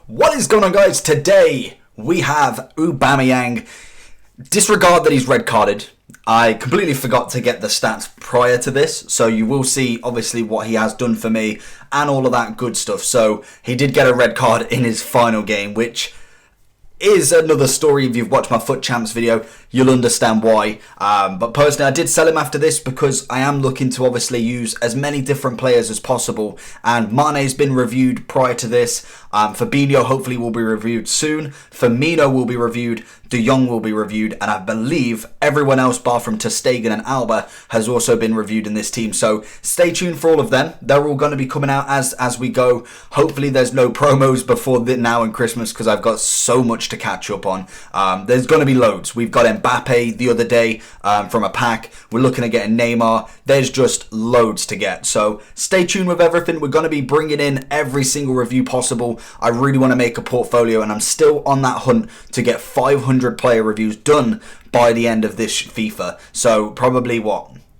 What is going on, guys? Today we have Aubameyang. Disregard that he's red carded. I completely forgot to get the stats prior to this, so you will see obviously what he has done for me and all of that good stuff. So he did get a red card in his final game, which is another story. If you've watched my Foot Champs video, you'll understand why. But personally, I did sell him after this because I am looking to obviously use as many different players as possible. And Mane's been reviewed prior to this. Fabinho hopefully will be reviewed soon. Firmino will be reviewed. De Jong will be reviewed. And I believe everyone else, bar from ter Stegen and Alba, has also been reviewed in this team. So stay tuned for all of them. They're all going to be coming out as we go. Hopefully there's no promos before now and Christmas because I've got so much to catch up on. There's going to be loads. We've got Mbappe the other day from a pack. We're looking at getting Neymar. There's just loads to get. So stay tuned with everything. We're going to be bringing in every single review possible. I really want to make a portfolio, and I'm still on that hunt to get 500 player reviews done by the end of this FIFA. So probably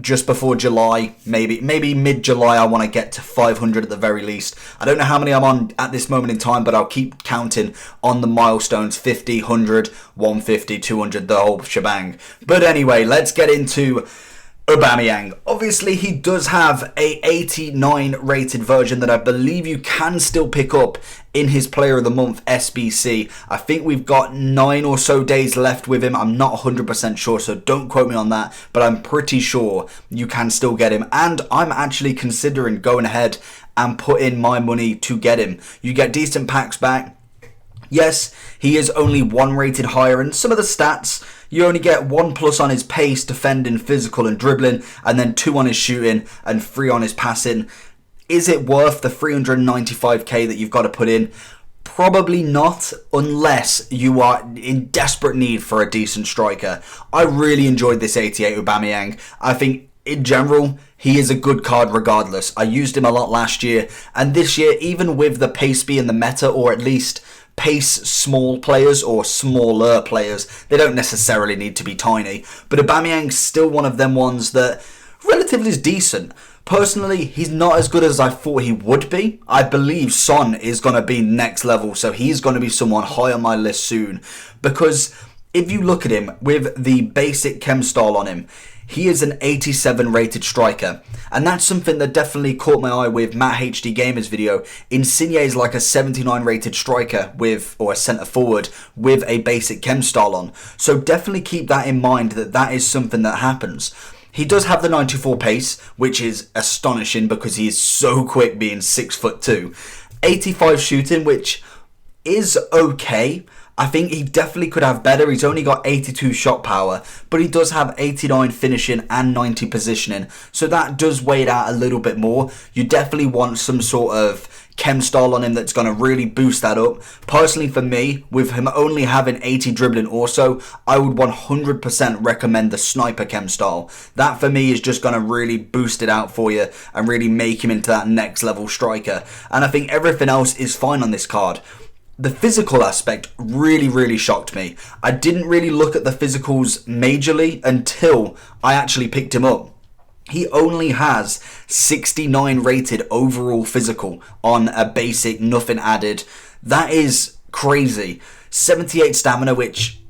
just before July, maybe mid-July, I want to get to 500 at the very least. I don't know how many I'm on at this moment in time, but I'll keep counting on the milestones: 50, 100, 150, 200, the whole shebang. But anyway, let's get into Aubameyang. Obviously, he does have a 89 rated version that I believe you can still pick up in his Player of the Month SBC. I think we've got 9 or so days left with him. I'm not 100% sure, so don't quote me on that, but I'm pretty sure you can still get him. And I'm actually considering going ahead and putting my money to get him. You get decent packs back. Yes, he is only 1 rated higher, and some of the stats, you only get 1+ on his pace, defending, physical and dribbling, and then 2 on his shooting and 3 on his passing. Is it worth the 395k that you've got to put in? Probably not, unless you are in desperate need for a decent striker. I really enjoyed this 88 Aubameyang. I think in general, he is a good card regardless. I used him a lot last year, and this year, even with the pace being the meta, or at least pace small players or smaller players, they don't necessarily need to be tiny, but Aubameyang's still one of them ones that relatively is decent. Personally, he's not as good as I thought he would be. I believe Son is going to be next level, so he's going to be someone high on my list soon, because if you look at him with the basic chem style on him, he is an 87 rated striker, and that's something that definitely caught my eye with Matt HD Gamer's video. Insigne is like a 79 rated striker or a centre forward with a basic chem style on, so definitely keep that in mind, that is something that happens. He does have the 94 pace, which is astonishing because he is so quick, being 6'2". 85 shooting, which is okay. I think he definitely could have better. He's only got 82 shot power, but he does have 89 finishing and 90 positioning, so that does weigh it out a little bit more. You definitely want some sort of chem style on him that's going to really boost that up. Personally, for me, with him only having 80 dribbling also, I would 100% recommend the sniper chem style. That for me is just going to really boost it out for you and really make him into that next level striker. And I think everything else is fine on this card. The physical aspect really shocked me. I didn't really look at the physicals majorly until I actually picked him up. He only has 69 rated overall physical on a basic, nothing added. That is crazy. 78 stamina, which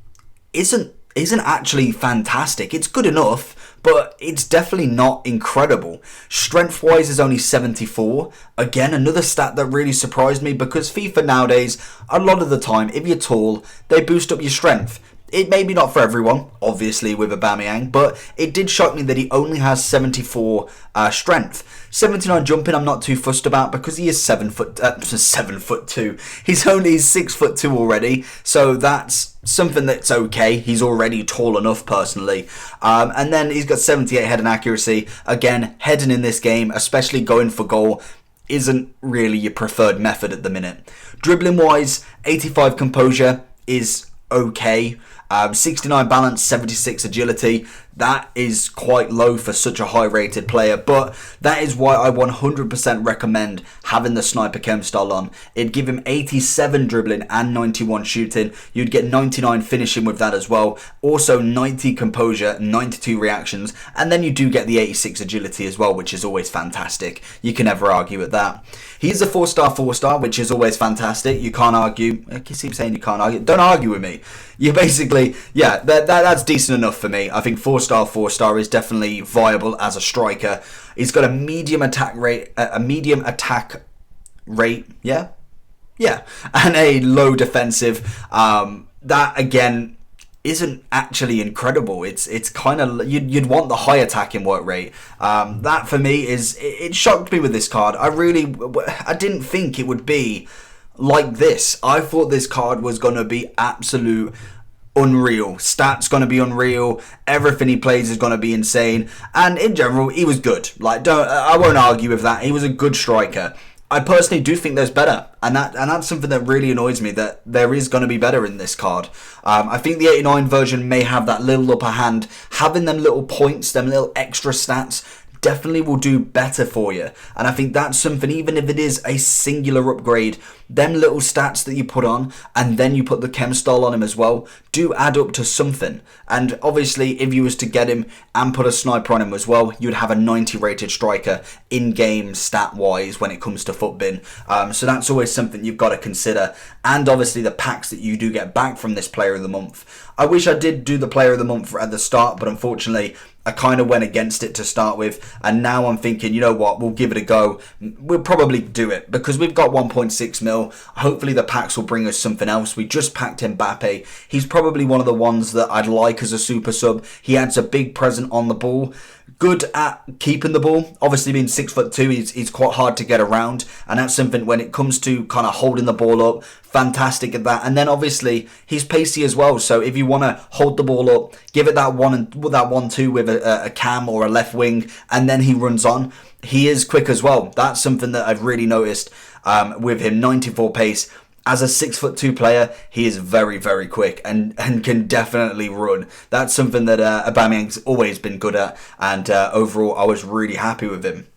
isn't actually fantastic. It's good enough, but it's definitely not incredible. Strength-wise is only 74. Again, another stat that really surprised me, because FIFA nowadays, a lot of the time, if you're tall, they boost up your strength. It may be not for everyone, obviously, with Aubameyang, but it did shock me that he only has 74 strength. 79 jumping, I'm not too fussed about because he is 7'2". He's only 6'2" already, so that's something that's okay. He's already tall enough, personally. And then he's got 78 heading accuracy. Again, heading in this game, especially going for goal, isn't really your preferred method at the minute. Dribbling wise, 85 composure is okay. 69 balance, 76 agility. That is quite low for such a high rated player, but that is why I 100% recommend having the sniper chem style on. It'd give him 87 dribbling and 91 shooting. You'd get 99 finishing with that as well. Also 90 composure, 92 reactions, and then you do get the 86 agility as well, which is always fantastic. You can never argue with that. He's a 4-star, which is always fantastic. You can't argue. I keep saying you can't argue. Don't argue with me. You basically, yeah, that's decent enough for me. I think 4-star is definitely viable as a striker. He's got a medium attack rate, yeah, and a low defensive. That again isn't actually incredible. It's kind of, you'd want the high attacking work rate. That for me it shocked me with this card. I didn't think it would be like this. I thought this card was going to be absolute unreal. Stats going to be unreal. Everything he plays is going to be insane. And in general, he was good. I won't argue with that. He was a good striker. I personally do think there's better, and that's something that really annoys me, that there is going to be better in this card. I think the 89 version may have that little upper hand. Having them little points, them little extra stats, definitely will do better for you. And I think that's something, even if it is a singular upgrade, them little stats that you put on, and then you put the chem style on him as well, do add up to something. And obviously, if you was to get him and put a sniper on him as well, you'd have a 90 rated striker in-game stat-wise when it comes to FUTBin. So that's always something you've got to consider. And obviously the packs that you do get back from this Player of the Month. I wish I did do the Player of the Month at the start, but unfortunately, I kind of went against it to start with, and now I'm thinking, you know what, we'll give it a go. We'll probably do it, because we've got 1.6 mil. Hopefully the packs will bring us something else. We just packed Mbappe. He's probably one of the ones that I'd like as a super sub. He adds a big present on the ball. Good at keeping the ball. Obviously being 6'2", he's quite hard to get around, and that's something when it comes to kind of holding the ball up, fantastic at that. And then obviously he's pacey as well, so if you want to hold the ball up, give it that 1-2 with a cam or a left wing, and then he runs on. He is quick as well. That's something that I've really noticed with him. 94 pace. As a 6'2" player, he is very, very quick and can definitely run. That's something that Aubameyang's always been good at, and overall I was really happy with him.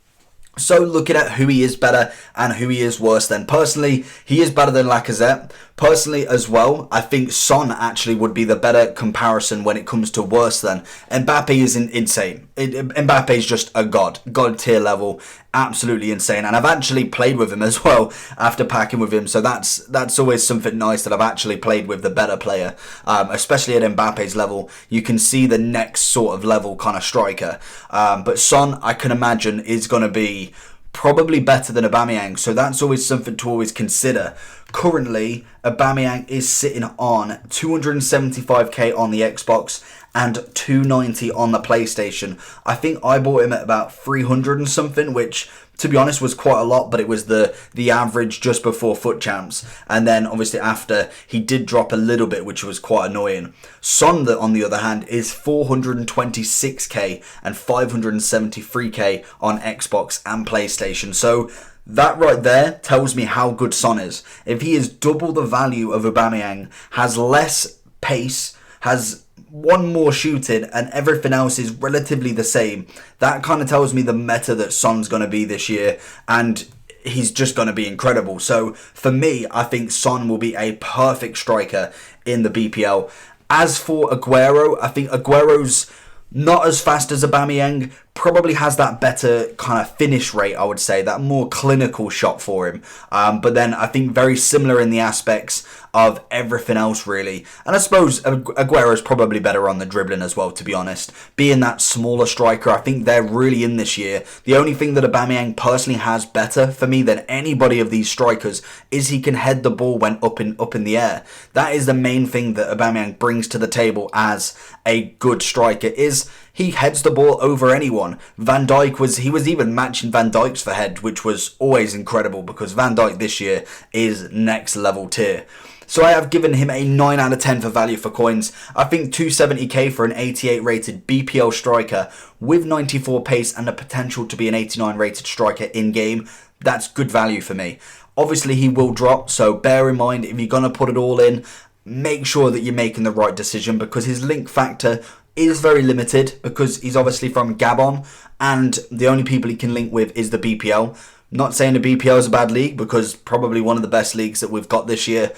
So looking at who he is better and who he is worse than, personally, he is better than Lacazette. Personally as well, I think Son actually would be the better comparison when it comes to worse than. Mbappe is insane. Mbappe is just a god tier level, absolutely insane. And I've actually played with him as well after packing with him, so that's always something nice that I've actually played with the better player, especially at Mbappe's level. You can see the next sort of level kind of striker. But Son, I can imagine, is going to be probably better than Aubameyang, so that's always something to always consider. Currently, Aubameyang is sitting on 275k on the Xbox and 290 on the PlayStation. I think I bought him at about 300 and something, which to be honest was quite a lot, but it was the average just before FUT Champs, and then obviously after he did drop a little bit, which was quite annoying. Son, on the other hand, is 426k and 573k on Xbox and PlayStation. So that right there tells me how good Son is. If he is double the value of Aubameyang, has less pace, has one more shooting, and everything else is relatively the same, that kind of tells me the meta that Son's going to be this year, and he's just going to be incredible. So for me, I think Son will be a perfect striker in the BPL. As for Aguero, I think Aguero's not as fast as Aubameyang, probably has that better kind of finish rate, I would say, that more clinical shot for him. But then I think very similar in the aspects of everything else, really. And I suppose Aguero's probably better on the dribbling as well, to be honest. Being that smaller striker, I think they're really in this year. The only thing that Aubameyang personally has better for me than anybody of these strikers is he can head the ball when up in the air. That is the main thing that Aubameyang brings to the table as a good striker, is he heads the ball over anyone. Van Dijk was even matching Van Dijk's for head, which was always incredible because Van Dijk this year is next level tier. So I have given him a 9 out of 10 for value for coins. I think 270k for an 88 rated BPL striker with 94 pace and the potential to be an 89 rated striker in game, that's good value for me. Obviously he will drop, so bear in mind if you're going to put it all in, make sure that you're making the right decision because his link factor is very limited because he's obviously from Gabon and the only people he can link with is the BPL. Not saying the BPL is a bad league, because probably one of the best leagues that we've got this year.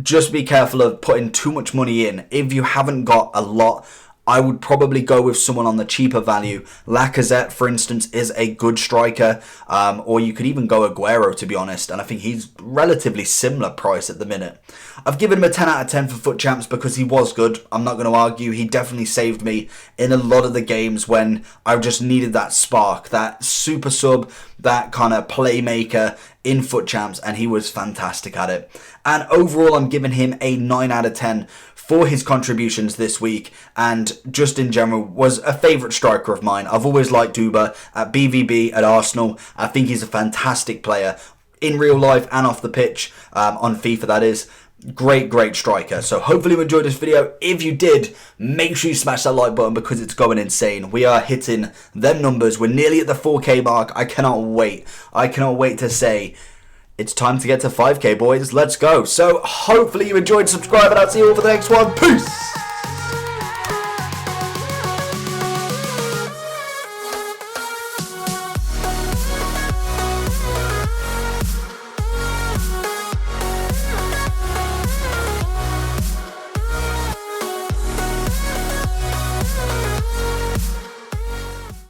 Just be careful of putting too much money in. If you haven't got a lot, I would probably go with someone on the cheaper value. Lacazette, for instance, is a good striker. Or you could even go Aguero, to be honest. And I think he's relatively similar price at the minute. I've given him a 10 out of 10 for FUT Champs because he was good. I'm not going to argue. He definitely saved me in a lot of the games when I just needed that spark, that super sub, that kind of playmaker in FUT Champs. And he was fantastic at it. And overall, I'm giving him a 9 out of 10 for his contributions this week, and just in general was a favourite striker of mine. I've always liked Uba at BVB, at Arsenal. I think he's a fantastic player in real life and off the pitch, on FIFA that is. Great striker. So hopefully you enjoyed this video. If you did, make sure you smash that like button because it's going insane. We are hitting them numbers. We're nearly at the 4K mark. I cannot wait. I cannot wait to say it's time to get to 5K, boys. Let's go. So hopefully you enjoyed. Subscribe, and I'll see you all for the next one. Peace.